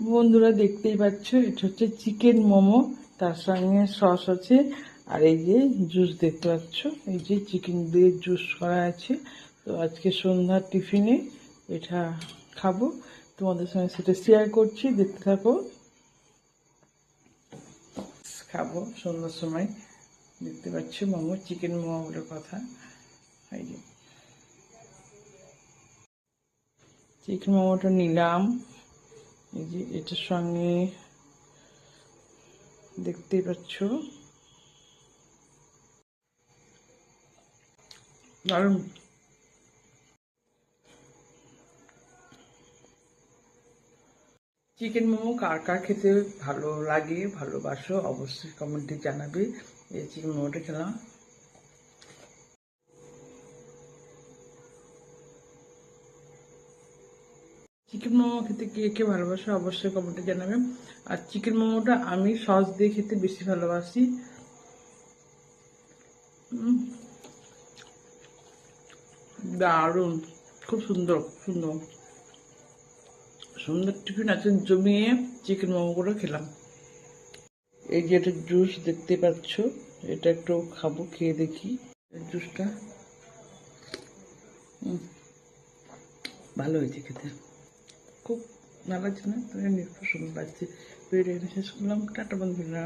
বন্ধুরা দেখতেই পাচ্ছ, এটা হচ্ছে চিকেন মোমো, তার সঙ্গে সস আছে। আর এই যে জুস দেখতে পাচ্ছ, এই যে চিকেন দিয়ে জুস করা আছে। তো আজকে সন্ধ্যার টিফিনে এটা খাবো, তোমাদের সঙ্গে সেটা শেয়ার করছি, দেখতে থাকো। খাবো সন্ধ্যার সময়, দেখতে পাচ্ছ মোমো, চিকেন মোমো বলে কথা। এই যে চিকেন মোমোটা নিলাম, এই যে এটার সঙ্গে দেখতেই পাচ্ছ দারুণ। চিকেন মোমো কার কার খেতে ভালো লাগে, ভালোবাসো, অবশ্যই কমেন্টে জানাবে। এই চিকেন মোমোটা খেলাম। চিকেন মোমো খেতে কে কে ভালোবাসো অবশ্যই কমেন্টে জানাবে। আর চিকেন মোমোটা আমি সস দিয়ে খেতে বেশি ভালোবাসি। দারুণ, খুব সুন্দর সুন্দর সুন্দর টিফিন আছে, জমিয়ে চিকেন মোমো করে খেলাম। এই যে একটা জুস দেখতে পাচ্ছ, এটা একটু খাবো, খেয়ে দেখি জুসটা। ভালো হয়েছে খেতে, খুব ভালো লাগছে না? তুমি খুব সুন্দর লাগছে। ভিডিও শেষ করলাম, টাটা বন্ধুরা।